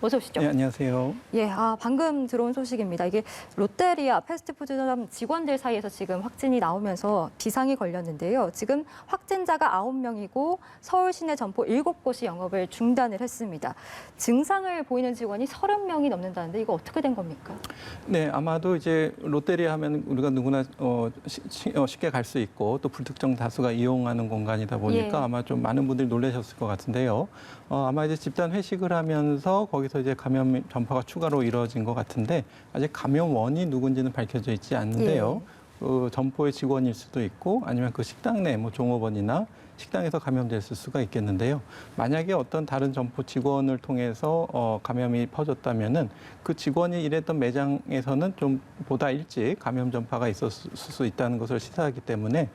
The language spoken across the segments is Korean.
어서 오시죠. 네, 안녕하세요. 예, 방금 들어온 소식입니다. 이게 롯데리아 패스트푸드점 직원들 사이에서 지금 확진이 나오면서 비상이 걸렸는데요. 지금 확진자가 9명이고 서울 시내 점포 7곳이 영업을 중단을 했습니다. 증상을 보이는 직원이 30명이 넘는다는데 이거 어떻게 된 겁니까? 네, 아마도 이제 롯데리아 하면 우리가 누구나 쉽게 갈 수 있고 또 불특정 다수가 이용하는 공간이다 보니까 예. 아마 좀 많은 분들이 놀라셨을 것 같은데요. 아마 이제 집단 회식을 하면서 거기서 이제 감염 전파가 추가로 이루어진 것 같은데 아직 감염원이 누군지는 밝혀져 있지 않는데요. 그 점포의 직원일 수도 있고 아니면 그 식당 내 뭐 종업원이나 식당에서 감염됐을 수가 있겠는데요. 만약에 어떤 다른 점포 직원을 통해서 감염이 퍼졌다면은 그 직원이 일했던 매장에서는 좀 보다 일찍 감염 전파가 있었을 수 있다는 것을 시사하기 때문에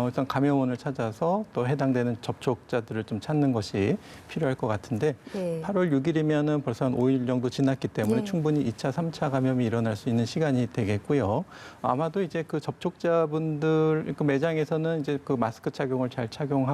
일단 감염원을 찾아서 또 해당되는 접촉자들을 좀 찾는 것이 필요할 것 같은데 예. 8월 6일이면은 벌써 한 5일 정도 지났기 때문에 예. 충분히 2차, 3차 감염이 일어날 수 있는 시간이 되겠고요. 아마도 이제 그 접촉자분들 그 매장에서는 이제 그 마스크 착용을 잘 착용하고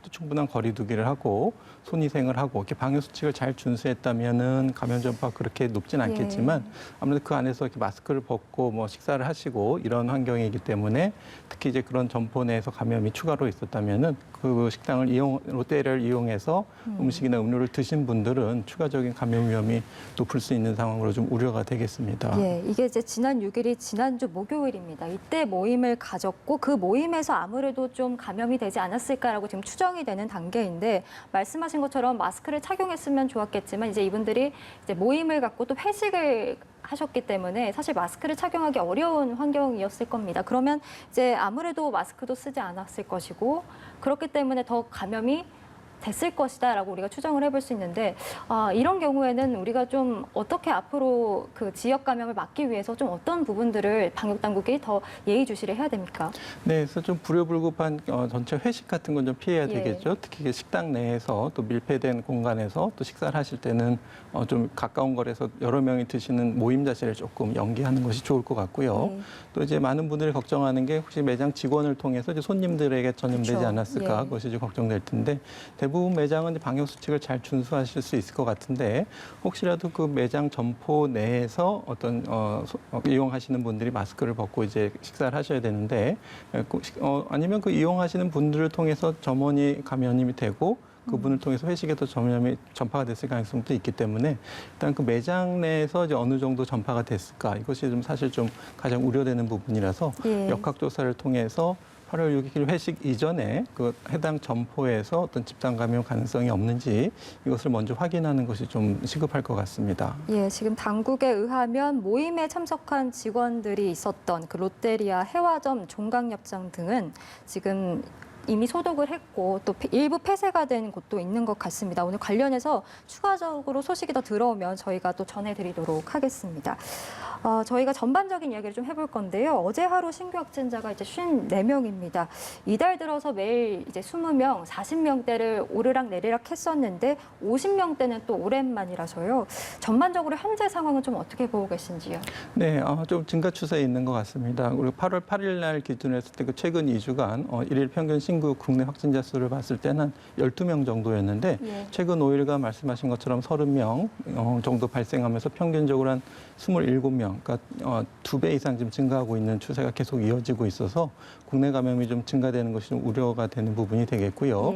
또 충분한 거리 두기를 하고 손위생을 하고 이렇게 방역 수칙을 잘 준수했다면은 감염 전파가 그렇게 높진 않겠지만 아무래도 그 안에서 이렇게 마스크를 벗고 뭐 식사를 하시고 이런 환경이기 때문에 특히 이제 그런 점포 내에서 감염이 추가로 있었다면은 그 식당을 롯데리아를 이용해서 음식이나 음료를 드신 분들은 추가적인 감염 위험이 높을 수 있는 상황으로 좀 우려가 되겠습니다. 예, 이게 이제 지난 6일이 지난주 목요일입니다. 이때 모임을 가졌고 그 모임에서 아무래도 좀 감염이 되지 않았을까라고 지금 추정이 되는 단계인데 말씀하신 것처럼 마스크를 착용했으면 좋았겠지만 이제 이분들이 이제 모임을 갖고 또 회식을 하셨기 때문에 사실 마스크를 착용하기 어려운 환경이었을 겁니다. 그러면 이제 아무래도 마스크도 쓰지 않았을 것이고 그렇기 때문에 더 감염이 됐을 것이다라고 우리가 추정을 해볼 수 있는데 이런 경우에는 우리가 좀 어떻게 앞으로 그 지역 감염을 막기 위해서 좀 어떤 부분들을 방역 당국이 더 예의주시를 해야 됩니까? 네, 그래서 좀 불효불급한 전체 회식 같은 건 좀 피해야 되겠죠. 특히 식당 내에서 또 밀폐된 공간에서 또 식사를 하실 때는 좀 가까운 거리에서 여러 명이 드시는 모임 자체를 조금 연기하는 것이 좋을 것 같고요. 또 이제 많은 분들이 걱정하는 게 혹시 매장 직원을 통해서 이제 손님들에게 전염되지 그렇죠. 않았을까 그것이 이제 걱정될 텐데 대부분 매장은 이제 방역 수칙을 잘 준수하실 수 있을 것 같은데 혹시라도 그 매장 점포 내에서 어떤 이용하시는 분들이 마스크를 벗고 이제 식사를 하셔야 되는데 아니면 그 이용하시는 분들을 통해서 점원이 감염이 되고 그분을 통해서 회식에도 전염이 전파가 됐을 가능성도 있기 때문에 일단 그 매장 내에서 이제 어느 정도 전파가 됐을까 이것이 좀 사실 좀 가장 우려되는 부분이라서 역학조사를 통해서 8월 6일 회식 이전에 그 해당 점포에서 어떤 집단 감염 가능성이 없는지 이것을 먼저 확인하는 것이 좀 시급할 것 같습니다. 예, 지금 당국에 의하면 모임에 참석한 직원들이 있었던 그 롯데리아 해화점 종각역장 등은 지금 이미 소독을 했고 또 일부 폐쇄가 된 곳도 있는 것 같습니다. 오늘 관련해서 추가적으로 소식이 더 들어오면 저희가 또 전해드리도록 하겠습니다. 저희가 전반적인 이야기를 좀 해볼 건데요. 어제 하루 신규 확진자가 이제 54명입니다. 이달 들어서 매일 이제 20명, 40명대를 오르락 내리락 했었는데 50명대는 또 오랜만이라서요. 전반적으로 현재 상황은 좀 어떻게 보고 계신지요? 네, 좀 증가 추세에 있는 것 같습니다. 우리 8월 8일 날 기준으로 했을 때 그 최근 2주간 일일 평균 신규 국내 확진자 수를 봤을 때는 12명 정도였는데 최근 5일간 말씀하신 것처럼 30명 정도 발생하면서 평균적으로 한 27명, 그러니까 2배 이상 지금 증가하고 있는 추세가 계속 이어지고 있어서 국내 감염이 좀 증가되는 것이 좀 우려가 되는 부분이 되겠고요.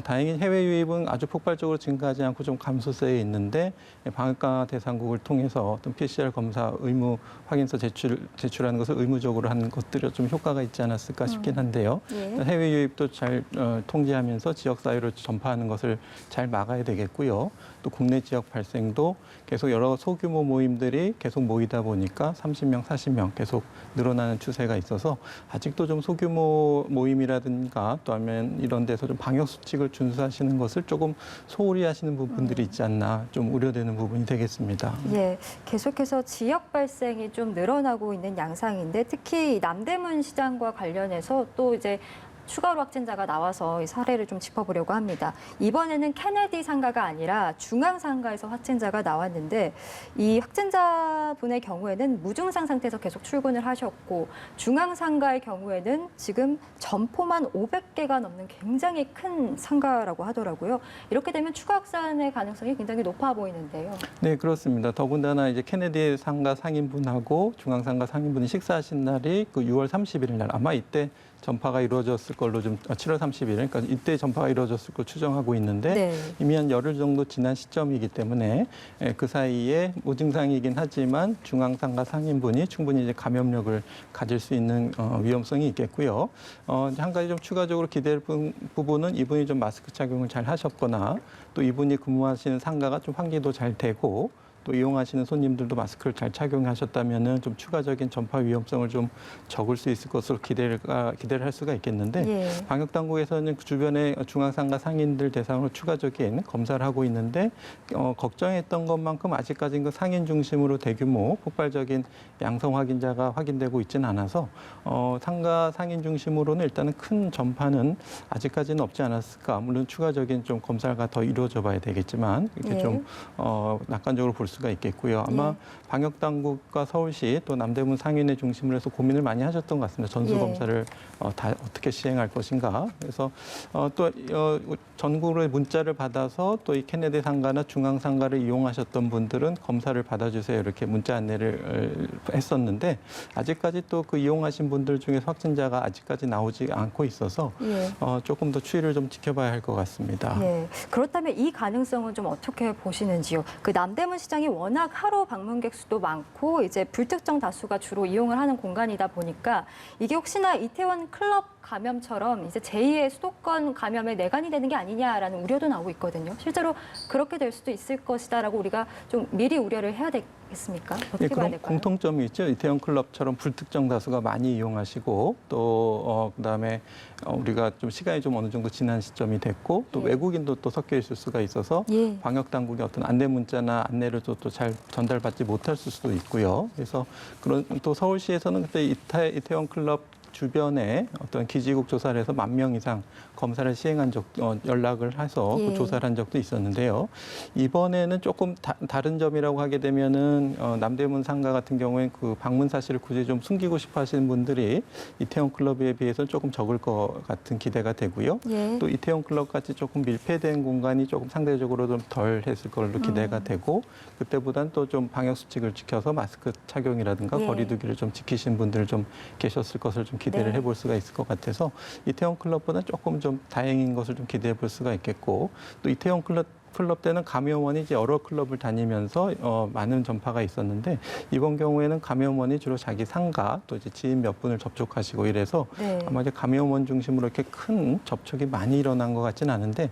다행히 해외 유입은 아주 폭발적으로 증가하지 않고 좀 감소세에 있는데 방역가 대상국을 통해서 어떤 PCR 검사 의무 확인서 제출하는 것을 의무적으로 하는 것들이 좀 효과가 있지 않았을까 싶긴 한데요. 해외 유입도 잘 통제하면서 지역 사회로 전파하는 것을 잘 막아야 되겠고요. 또 국내 지역 발생도 계속 여러 소규모 모임들이 계속 모이다 보니까 30명, 40명 계속 늘어나는 추세가 있어서 아직도 좀 소규모 모임이라든가 또 하면 이런 데서 좀 방역 수칙을 준수하시는 것을 조금 소홀히 하시는 부분들이 있지 않나 좀 우려되는 부분이 되겠습니다. 예, 계속해서 지역 발생이 좀 늘어나고 있는 양상인데 특히 남대문 시장과 관련해서 또 이제 추가로 확진자가 나와서 이 사례를 좀 짚어보려고 합니다. 이번에는 케네디 상가가 아니라 중앙 상가에서 확진자가 나왔는데 이 확진자분의 경우에는 무증상 상태에서 계속 출근을 하셨고 중앙 상가의 경우에는 지금 점포만 500개가 넘는 굉장히 큰 상가라고 하더라고요. 이렇게 되면 추가 확산의 가능성이 굉장히 높아 보이는데요. 네, 그렇습니다. 더군다나 이제 케네디 상가 상인분하고 중앙 상가 상인분이 식사하신 날이 그 6월 31일 날 아마 이때 전파가 이루어졌을 걸로 좀 7월 30일 그러니까 이때 전파가 이루어졌을 걸 추정하고 있는데 네. 이미 한 열흘 정도 지난 시점이기 때문에 그 사이에 무증상이긴 하지만 중앙 상가 상인분이 충분히 이제 감염력을 가질 수 있는 위험성이 있겠고요. 한 가지 좀 추가적으로 기대할 부분은 이분이 좀 마스크 착용을 잘 하셨거나 또 이분이 근무하시는 상가가 좀 환기도 잘 되고 또 이용하시는 손님들도 마스크를 잘 착용하셨다면은 좀 추가적인 전파 위험성을 좀 적을 수 있을 것으로 기대를 할 수가 있겠는데 예. 방역 당국에서는 그 주변의 중앙상가 상인들 대상으로 추가적인 검사를 하고 있는데 걱정했던 것만큼 아직까지는 그 상인 중심으로 대규모 폭발적인 양성 확진자가 확인되고 있지는 않아서 상가 상인 중심으로는 일단은 큰 전파는 아직까지는 없지 않았을까. 물론 추가적인 좀 검사가 더 이루어져 봐야 되겠지만 이렇게 예. 좀 낙관적으로 볼 수가 있겠고요. 아마 예. 방역 당국과 서울시 또 남대문 상인회 중심으로 해서 고민을 많이 하셨던 것 같습니다. 전수 예. 검사를 다 어떻게 시행할 것인가. 그래서 또 전국으로 문자를 받아서 또 이 케네디 상가나 중앙 상가를 이용하셨던 분들은 검사를 받아주세요 이렇게 문자 안내를 했었는데 아직까지 또 그 이용하신 분들 중에 확진자가 아직까지 나오지 않고 있어서 예. 조금 더 추이를 좀 지켜봐야 할 것 같습니다. 예. 그렇다면 이 가능성은 좀 어떻게 보시는지요? 그 남대문 시장이 워낙 하루 방문객 수도 많고 이제 불특정 다수가 주로 이용을 하는 공간이다 보니까 이게 혹시나 이태원 클럽 감염처럼 이제 제2의 수도권 감염의 내관이 되는 게 아니냐라는 우려도 나오고 있거든요. 실제로 그렇게 될 수도 있을 것이다라고 우리가 좀 미리 우려를 해야 되겠습니까? 어떻게 봐야 그런 될까요? 공통점이 있죠. 이태원 클럽처럼 불특정 다수가 많이 이용하시고 또 그다음에 우리가 좀 시간이 좀 어느 정도 지난 시점이 됐고 또 예. 외국인도 또 섞여 있을 수가 있어서 예. 방역 당국의 어떤 안내 문자나 안내를 또 잘 전달받지 못할 수도 있고요. 그래서 그런 또 서울시에서는 그때 이태원 클럽 주변에 어떤 기지국 조사를 해서 10,000명 이상 검사를 시행한 연락을 해서 예. 조사를 한 적도 있었는데요. 이번에는 조금 다른 점이라고 하게 되면은 남대문 상가 같은 경우에 그 방문 사실을 굳이 좀 숨기고 싶어 하시는 분들이 이태원 클럽에 비해서 조금 적을 것 같은 기대가 되고요. 예. 또 이태원 클럽 같이 조금 밀폐된 공간이 조금 상대적으로 좀 덜 했을 걸로 기대가 되고 그때보단 또 좀 방역 수칙을 지켜서 마스크 착용이라든가 예. 거리두기를 좀 지키신 분들 좀 계셨을 것을 좀 기대를 네. 해볼 수가 있을 것 같아서 이태원 클럽보다 조금 좀 다행인 것을 좀 기대해 볼 수가 있겠고 또 이태원 클럽 때는 감염원이 이제 여러 클럽을 다니면서 많은 전파가 있었는데 이번 경우에는 감염원이 주로 자기 상가 또 이제 지인 몇 분을 접촉하시고 이래서 네. 아마 이제 감염원 중심으로 이렇게 큰 접촉이 많이 일어난 것 같지는 않은데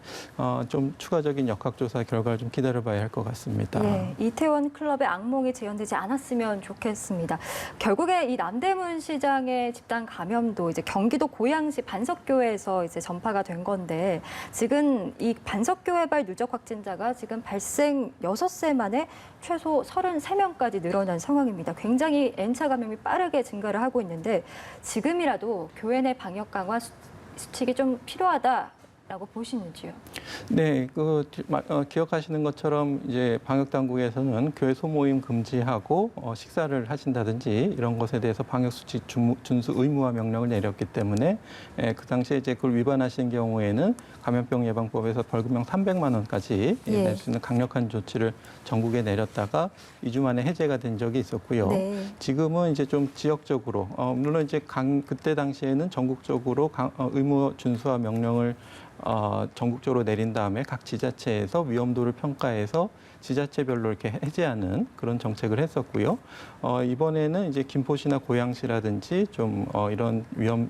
좀 추가적인 역학조사 결과를 좀 기다려봐야 할 것 같습니다. 예, 이태원 클럽의 악몽이 재현되지 않았으면 좋겠습니다. 결국에 이 남대문 시장의 집단 감염도 이제 경기도 고양시 반석교회에서 이제 전파가 된 건데 지금 이 반석교회발 누적 확진자가 지금 발생 6세 만에 최소 33명까지 늘어난 상황입니다. 굉장히 N차 감염이 빠르게 증가를 하고 있는데 지금이라도 교회 내 방역 강화 수칙이 좀 필요하다라고 보시는지요? 네, 기억하시는 것처럼 이제 방역 당국에서는 교회 소모임 금지하고 식사를 하신다든지 이런 것에 대해서 방역 수칙 준수 의무화 명령을 내렸기 때문에 그 당시에 이제 그걸 위반하신 경우에는 감염병 예방법에서 벌금형 300만 원까지 예. 낼 수 있는 강력한 조치를 전국에 내렸다가 2주 만에 해제가 된 적이 있었고요. 네. 지금은 이제 좀 지역적으로 물론 이제 그때 당시에는 전국적으로 의무 준수화 명령을 전국적으로 내린 다음에 각 지자체에서 위험도를 평가해서 지자체별로 이렇게 해제하는 그런 정책을 했었고요. 이번에는 이제 김포시나 고양시라든지 좀 이런 위험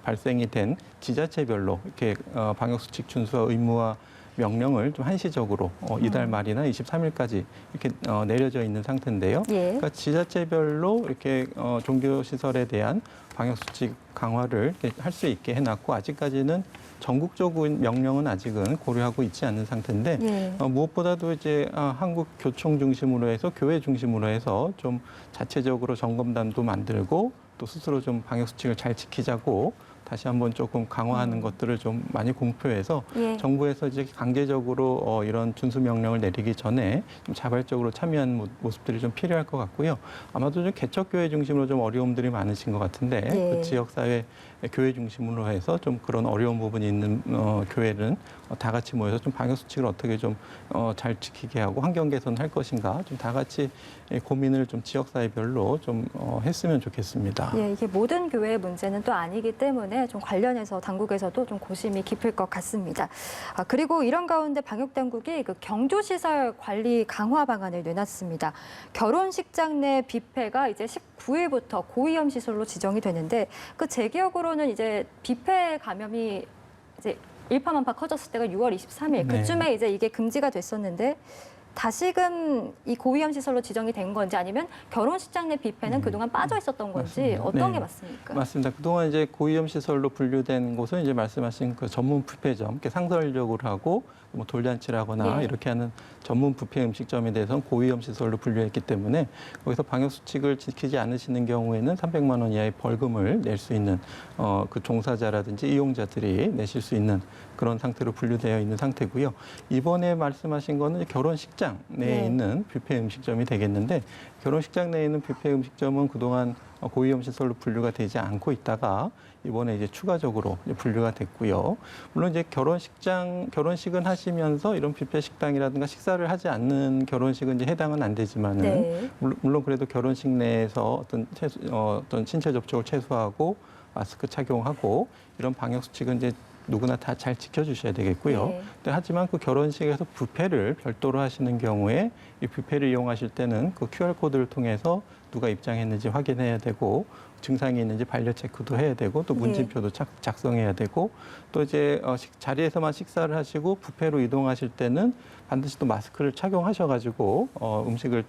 발생이 된 지자체별로 이렇게 방역수칙 준수와 의무화 명령을 좀 한시적으로 이달 말이나 23일까지 이렇게 내려져 있는 상태인데요. 예. 그러니까 지자체별로 이렇게 종교시설에 대한 방역수칙 강화를 할 수 있게 해놨고 아직까지는 전국적인 명령은 아직은 고려하고 있지 않는 상태인데 예. 무엇보다도 이제 한국 교총 중심으로 해서 교회 중심으로 해서 좀 자체적으로 점검단도 만들고 또 스스로 좀 방역 수칙을 잘 지키자고 다시 한번 조금 강화하는 것들을 좀 많이 공표해서 예. 정부에서 이제 강제적으로 이런 준수 명령을 내리기 전에 좀 자발적으로 참여한 모습들이 좀 필요할 것 같고요. 아마도 좀 개척교회 중심으로 좀 어려움들이 많으신 것 같은데 예. 그 지역사회 교회 중심으로 해서 좀 그런 어려운 부분이 있는 교회는 다 같이 모여서 좀 방역수칙을 어떻게 좀 잘 지키게 하고 환경 개선할 것인가 좀 다 같이 고민을 좀 지역사회별로 좀 했으면 좋겠습니다. 예, 이게 모든 교회의 문제는 또 아니기 때문에 좀 관련해서 당국에서도 좀 고심이 깊을 것 같습니다. 그리고 이런 가운데 방역당국이 그 경조시설 관리 강화 방안을 내놨습니다. 결혼식장 내 뷔페가 이제 19일부터 고위험 시설로 지정이 되는데 그 제 기억으로는 이제 뷔페 감염이 이제 일파만파 커졌을 때가 6월 23일 네. 그쯤에 이제 이게 금지가 됐었는데 다시금 이 고위험 시설로 지정이 된 건지 아니면 결혼식장 내 뷔페는 그동안 빠져 있었던 건지 맞습니다. 어떤 네. 게 맞습니까? 맞습니다. 그동안 이제 고위험 시설로 분류된 곳은 이제 말씀하신 그 전문 뷔페점, 이렇게 상설적으로 하고 뭐 돌잔치를 하거나 예. 이렇게 하는 전문 뷔페 음식점에 대해서는 고위험 시설로 분류했기 때문에 거기서 방역 수칙을 지키지 않으시는 경우에는 300만 원 이하의 벌금을 낼 수 있는 그 종사자라든지 이용자들이 내실 수 있는 그런 상태로 분류되어 있는 상태고요. 이번에 말씀하신 거는 결혼식장 내에 네. 있는 뷔페 음식점이 되겠는데 결혼식장 내에 있는 뷔페 음식점은 그동안 고위험 시설로 분류가 되지 않고 있다가 이번에 이제 추가적으로 분류가 됐고요. 물론 이제 결혼식은 하시면서 이런 뷔페 식당이라든가 식사를 하지 않는 결혼식은 이제 해당은 안 되지만은 네. 물론 그래도 결혼식 내에서 어떤 신체 접촉을 최소화하고 마스크 착용하고 이런 방역 수칙은 이제 누구나 다 잘 지켜주셔야 되겠고요. 네. 하지만 그 결혼식에서 뷔페를 별도로 하시는 경우에 이 뷔페를 이용하실 때는 그 QR코드를 통해서 누가 입장했는지 확인해야 되고 증상이 있는지 반려 체크도 해야 되고 또 문진표도 작성해야 되고 또 이제 자리에서만 식사를 하시고 뷔페로 이동하실 때는 반드시 또 마스크를 착용하셔가지고 음식을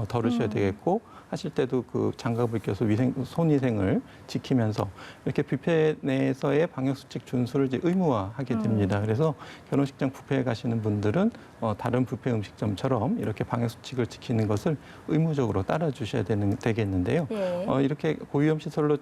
덜으셔야 되겠고 하실 때도 그 장갑을 껴서 손위생을 지키면서 이렇게 뷔페 내에서의 방역수칙 준수를 이제 의무화하게 됩니다. 그래서 결혼식장 뷔페에 가시는 분들은 다른 뷔페 음식점처럼 이렇게 방역수칙을 지키는 것을 의무적으로 따라주셔야 되겠는데요. 예. 이렇게 고위험 시설로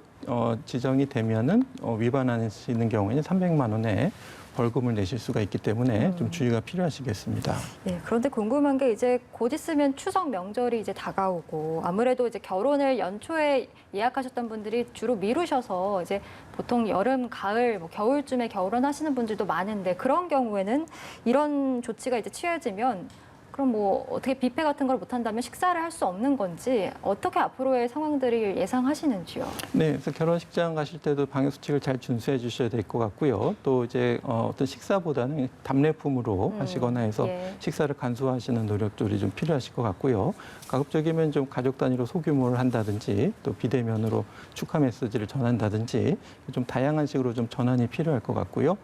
지정이 되면은 위반하시는 경우에는 300만 원의 벌금을 내실 수가 있기 때문에 좀 주의가 필요하시겠습니다. 예, 그런데 궁금한 게 이제 곧 있으면 추석 명절이 이제 다가오고 아무래도 이제 결혼을 연초에 예약하셨던 분들이 주로 미루셔서 이제 보통 여름, 가을, 뭐 겨울쯤에 결혼하시는 분들도 많은데 그런 경우에는 이런 조치가 이제 취해지면 그럼 뭐 어떻게 뷔페 같은 걸 못한다면 식사를 할 수 없는 건지 어떻게 앞으로의 상황들을 예상하시는지요? 네, 그래서 결혼식장 가실 때도 방역 수칙을 잘 준수해 주셔야 될 것 같고요. 또 이제 어떤 식사보다는 답례품으로 하시거나 해서 예. 식사를 간소화하시는 노력들이 좀 필요하실 것 같고요. 가급적이면 좀 가족 단위로 소규모를 한다든지 또 비대면으로 축하 메시지를 전한다든지 좀 다양한 식으로 좀 전환이 필요할 것 같고요.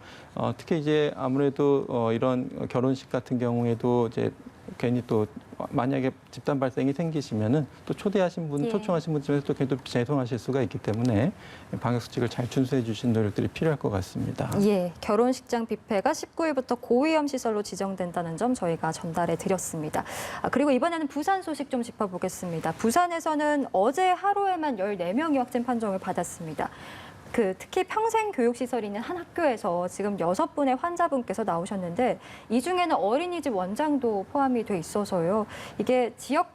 특히 이제 아무래도 이런 결혼식 같은 경우에도 이제 괜히 또 만약에 집단 발생이 생기시면은 또 초청하신 분 중에서 또 괜히 또 죄송하실 수가 있기 때문에 방역 수칙을 잘 준수해 주신 노력들이 필요할 것 같습니다. 예, 결혼식장 뷔페가 19일부터 고위험 시설로 지정된다는 점 저희가 전달해 드렸습니다. 그리고 이번에는 부산 소식 좀 짚어보겠습니다. 부산에서는 어제 하루에만 14명이 확진 판정을 받았습니다. 특히 평생교육시설이 있는 한 학교에서 지금 6분의 환자분께서 나오셨는데 이 중에는 어린이집 원장도 포함이 돼 있어서요. 이게 지역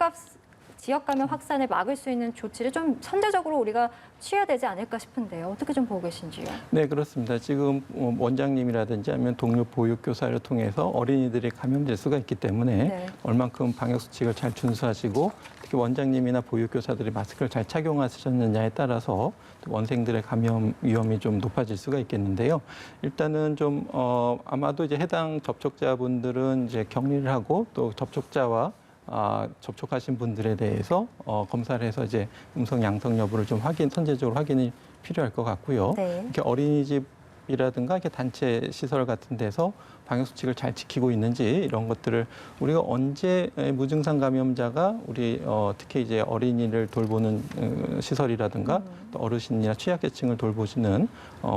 감염 확산을 막을 수 있는 조치를 좀 선제적으로 우리가 취해야 되지 않을까 싶은데요. 어떻게 좀 보고 계신지요? 네, 그렇습니다. 지금 원장님이라든지 아니면 동료 보육교사를 통해서 어린이들이 감염될 수가 있기 때문에 네. 얼만큼 방역수칙을 잘 준수하시고 특히 원장님이나 보육교사들이 마스크를 잘 착용하셨느냐에 따라서 원생들의 감염 위험이 좀 높아질 수가 있겠는데요. 일단은 좀 아마도 이제 해당 접촉자분들은 이제 격리를 하고 또 접촉자와 접촉하신 분들에 대해서 검사를 해서 이제 음성 양성 여부를 좀 선제적으로 확인이 필요할 것 같고요. 네. 이렇게 어린이집이라든가 이렇게 단체 시설 같은 데서 방역 수칙을 잘 지키고 있는지 이런 것들을 우리가 언제 무증상 감염자가 우리 특히 이제 어린이를 돌보는 시설이라든가 또 어르신이나 취약계층을 돌보시는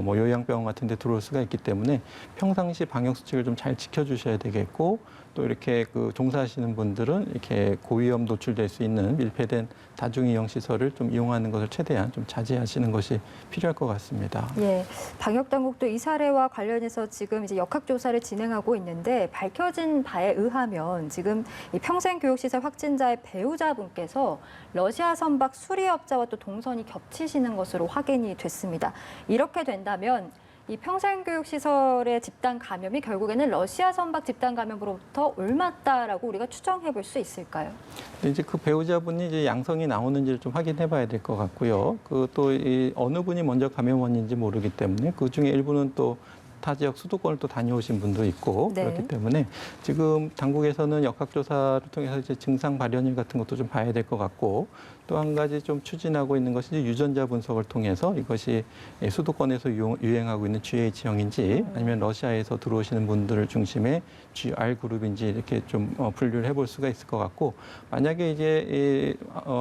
뭐 요양병원 같은 데 들어올 수가 있기 때문에 평상시 방역 수칙을 좀 잘 지켜주셔야 되겠고 또 이렇게 그 종사하시는 분들은 이렇게 고위험 노출될 수 있는 밀폐된 다중이용 시설을 좀 이용하는 것을 최대한 좀 자제하시는 것이 필요할 것 같습니다. 예, 방역 당국도 이 사례와 관련해서 지금 이제 역학조사를 진행하고 있는데 밝혀진 바에 의하면 지금 이 평생교육시설 확진자의 배우자분께서 러시아 선박 수리업자와 또 동선이 겹치시는 것으로 확인이 됐습니다. 이렇게 된다면 이 평생교육시설의 집단 감염이 결국에는 러시아 선박 집단 감염으로부터 옮았다라고 우리가 추정해 볼 수 있을까요? 근데 이제 그 배우자분이 이제 양성이 나오는지를 좀 확인해 봐야 될 것 같고요. 그 또 이 어느 분이 먼저 감염원인지 모르기 때문에 그 중에 일부는 또 타 지역 수도권을 또 다녀오신 분도 있고 네. 그렇기 때문에 지금 당국에서는 역학조사를 통해서 이제 증상 발현일 같은 것도 좀 봐야 될 것 같고 또 한 가지 좀 추진하고 있는 것이 유전자 분석을 통해서 이것이 수도권에서 유행하고 있는 GH형인지 아니면 러시아에서 들어오시는 분들을 중심의 GR 그룹인지 이렇게 좀 분류를 해볼 수가 있을 것 같고 만약에 이제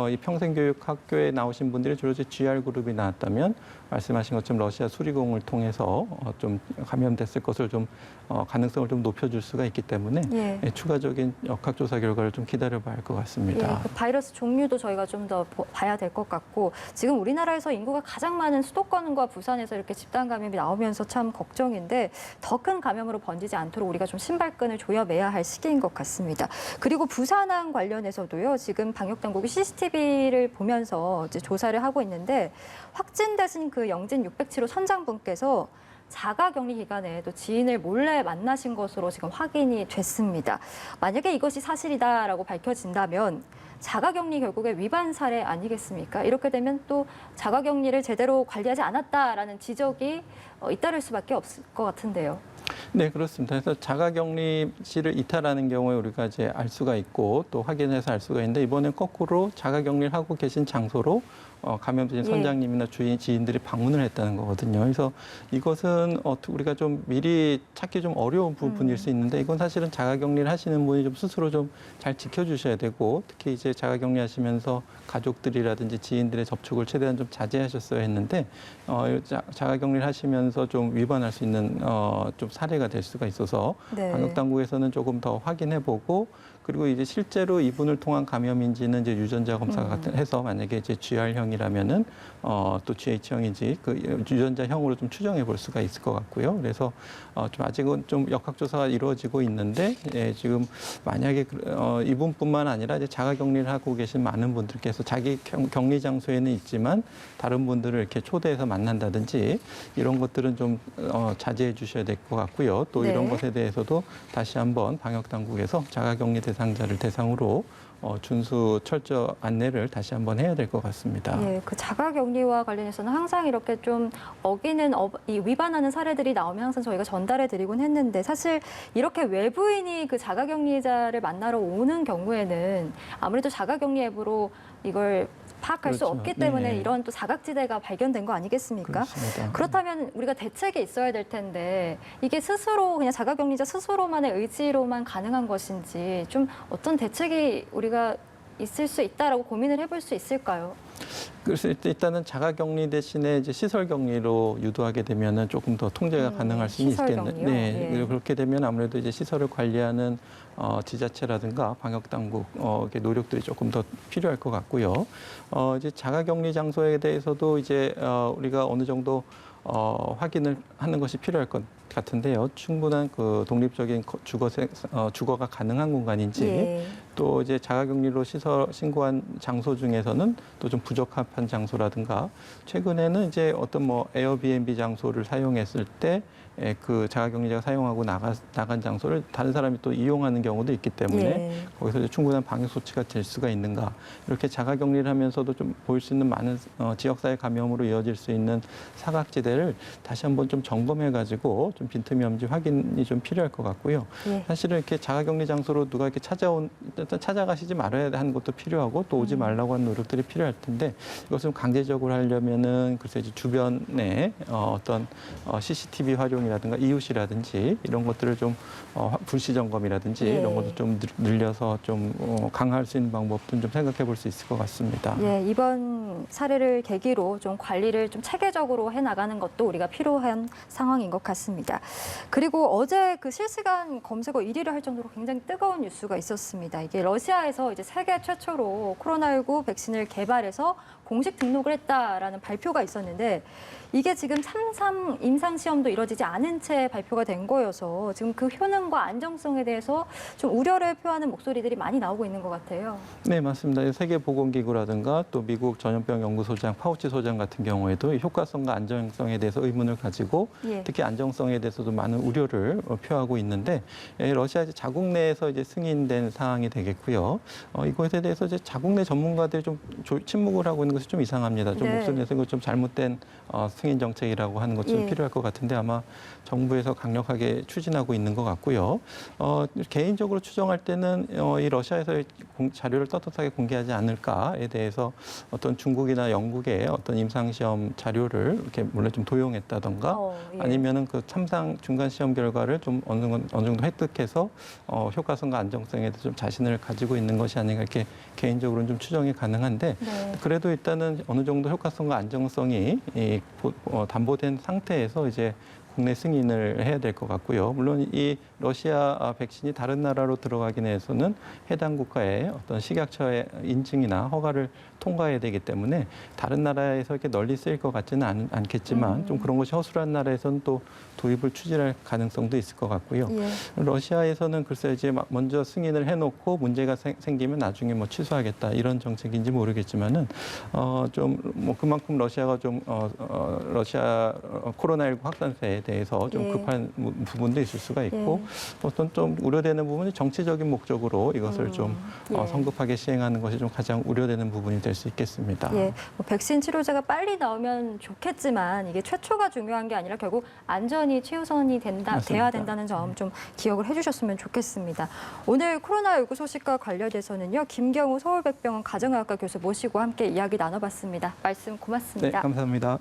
이 평생교육 학교에 나오신 분들이 주로 이제 GR 그룹이 나왔다면 말씀하신 것처럼 러시아 수리공을 통해서 좀 감염됐을 것을 좀 가능성을 좀 높여줄 수가 있기 때문에 예. 추가적인 역학조사 결과를 좀 기다려봐야 할 것 같습니다. 예, 그 바이러스 종류도 저희가 좀 더 봐야 될 것 같고 지금 우리나라에서 인구가 가장 많은 수도권과 부산에서 이렇게 집단 감염이 나오면서 참 걱정인데 더 큰 감염으로 번지지 않도록 우리가 좀 신발끈을 조여매야 할 시기인 것 같습니다. 그리고 부산항 관련해서도요. 지금 방역 당국이 CCTV를 보면서 이제 조사를 하고 있는데 확진되신 그 영진 607호 선장분께서 자가격리 기간에 또 지인을 몰래 만나신 것으로 지금 확인이 됐습니다. 만약에 이것이 사실이다라고 밝혀진다면 자가격리 결국에 위반 사례 아니겠습니까? 이렇게 되면 또 자가격리를 제대로 관리하지 않았다라는 지적이 잇따를 수밖에 없을 것 같은데요. 네, 그렇습니다. 그래서 자가격리실을 이탈하는 경우에 우리가 이제 알 수가 있고 또 확인해서 알 수가 있는데 이번엔 거꾸로 자가격리를 하고 계신 장소로 감염된 선장님이나 주인 지인들이 방문을 했다는 거거든요. 그래서 이것은 우리가 좀 미리 찾기 좀 어려운 부분일 수 있는데 이건 사실은 자가격리를 하시는 분이 좀 스스로 좀 잘 지켜주셔야 되고 특히 이제 자가격리하시면서 가족들이라든지 지인들의 접촉을 최대한 좀 자제하셨어야 했는데 자가격리를 하시면서 좀 위반할 수 있는 좀 사례가 될 수가 있어서 네. 방역당국에서는 조금 더 확인해보고 그리고 이제 실제로 이분을 통한 감염인지는 이제 유전자 검사 같은 해서 만약에 이제 GR형이라면은 또 GH형인지 그 유전자형으로 좀 추정해 볼 수가 있을 것 같고요. 그래서 좀 아직은 좀 역학조사가 이루어지고 있는데 지금 만약에 이분뿐만 아니라 이제 자가격리를 하고 계신 많은 분들께서 자기 격리 장소에는 있지만 다른 분들을 이렇게 초대해서 만난다든지 이런 것들은 좀 자제해 주셔야 될 것 같고요. 또 네. 이런 것에 대해서도 다시 한번 방역 당국에서 자가격리 대상자를 대상으로 준수 철저 안내를 다시 한번 해야 될 것 같습니다. 예, 그 자가격리와 관련해서는 항상 이렇게 좀 어기는 이 위반하는 사례들이 나오면 항상 저희가 전달해 드리곤 했는데 사실 이렇게 외부인이 그 자가격리자를 만나러 오는 경우에는 아무래도 자가격리 앱으로 이걸 파악할 수 그렇죠. 없기 때문에 네. 이런 또 사각지대가 발견된 거 아니겠습니까? 그렇습니다. 그렇다면 우리가 대책이 있어야 될 텐데 이게 스스로 그냥 자가격리자 스스로만의 의지로만 가능한 것인지 좀 어떤 대책이 우리가 있을 수 있다라고 고민을 해볼 수 있을까요? 그래서 일단은 자가격리 대신에 이제 시설격리로 유도하게 되면은 조금 더 통제가 가능할 수는 있겠는데, 시설격리요? 네, 예. 그렇게 되면 아무래도 이제 시설을 관리하는 지자체라든가 방역당국 노력들이 조금 더 필요할 것 같고요. 이제 자가격리 장소에 대해서도 이제 우리가 어느 정도 확인을 하는 것이 필요할 것 같은데요. 충분한 그 독립적인 주거가 가능한 공간인지 예. 또 이제 자가격리로 신고한 장소 중에서는 또 좀 부적합한 장소라든가 최근에는 이제 어떤 뭐 에어비앤비 장소를 사용했을 때 그 자가격리자가 사용하고 나간 장소를 다른 사람이 또 이용하는 경우도 있기 때문에 예. 거기서 이제 충분한 방역 소치가 될 수가 있는가 이렇게 자가격리를 하면서도 좀 보일 수 있는 많은 지역사회 감염으로 이어질 수 있는 사각지대를 다시 한번 좀 점검해가지고 좀 빈틈이 없는지 확인이 좀 필요할 것 같고요. 예. 사실은 이렇게 자가격리 장소로 누가 이렇게 찾아오는 어떤 찾아가시지 말아야 하는 것도 필요하고 또 오지 말라고 하는 노력들이 필요할 텐데 이것을 강제적으로 하려면은 글쎄 이제 주변에 어떤 CCTV 활용이라든가 이웃이라든지 이런 것들을 좀 불시 점검이라든지 예. 이런 것도 좀 늘려서 좀 강화할 수 있는 방법도 좀 생각해 볼 수 있을 것 같습니다. 예, 이번 사례를 계기로 좀 관리를 좀 체계적으로 해 나가는 것도 우리가 필요한 상황인 것 같습니다. 그리고 어제 그 실시간 검색어 1위를 할 정도로 굉장히 뜨거운 뉴스가 있었습니다. 이게 러시아에서 이제 세계 최초로 코로나19 백신을 개발해서 공식 등록을 했다라는 발표가 있었는데 이게 지금 참상 임상 시험도 이뤄지지 않은 채 발표가 된 거여서 지금 그 효능과 안정성에 대해서 좀 우려를 표하는 목소리들이 많이 나오고 있는 것 같아요. 네, 맞습니다. 세계보건기구라든가 또 미국 전염병 연구소장 파우치 소장 같은 경우에도 이 효과성과 안정성에 대해서 의문을 가지고 예. 특히 안정성에 대해서도 많은 우려를 표하고 있는데 러시아 이제 자국 내에서 이제 승인된 사항이 되겠고요. 이것에 대해서 이제 자국 내 전문가들이 좀 침묵을 하고 있는 것이 좀 이상합니다. 좀 네. 목소리 내서 이거 좀 잘못된 승인 정책이라고 하는 것이 좀 예. 필요할 것 같은데 아마 정부에서 강력하게 추진하고 있는 것 같고요. 개인적으로 추정할 때는 이 러시아에서의 자료를 떳떳하게 공개하지 않을까에 대해서 어떤 중국이나 영국의 어떤 임상시험 자료를 이렇게 몰래 좀 도용했다던가 예. 아니면은 그 참상 중간 시험 결과를 좀 어느 정도 획득해서 효과성과 안정성에 대해서 좀 자신을 가지고 있는 것이 아닌가 이렇게 개인적으로는 좀 추정이 가능한데 네. 그래도 일단은 어느 정도 효과성과 안정성이 담보된 상태에서 이제 국내 승인을 해야 될 것 같고요. 물론 이 러시아 백신이 다른 나라로 들어가기 위해서는 해당 국가의 어떤 식약처의 인증이나 허가를 통과해야 되기 때문에 다른 나라에서 이렇게 널리 쓰일 것 같지는 않겠지만 좀 그런 것이 허술한 나라에서는 또 도입을 추진할 가능성도 있을 것 같고요. 예. 러시아에서는 글쎄 이제 먼저 승인을 해놓고 문제가 생기면 나중에 뭐 취소하겠다 이런 정책인지 모르겠지만은 좀 뭐 그만큼 러시아가 좀 러시아 코로나19 확산세에 대해서 좀 예. 급한 부분도 있을 수가 있고 어떤 좀 우려되는 부분이 정치적인 목적으로 이것을 좀 예. 성급하게 시행하는 것이 좀 가장 우려되는 부분이 될 수 있겠습니다. 예, 뭐 백신 치료제가 빨리 나오면 좋겠지만 이게 최초가 중요한 게 아니라 결국 안전이 최우선이 돼야 맞습니다. 된다는 점 좀 기억을 해주셨으면 좋겠습니다. 오늘 코로나19 소식과 관련돼서는요, 김경우 서울백병원 가정의학과 교수 모시고 함께 이야기 나눠봤습니다. 말씀 네, 고맙습니다. 감사합니다.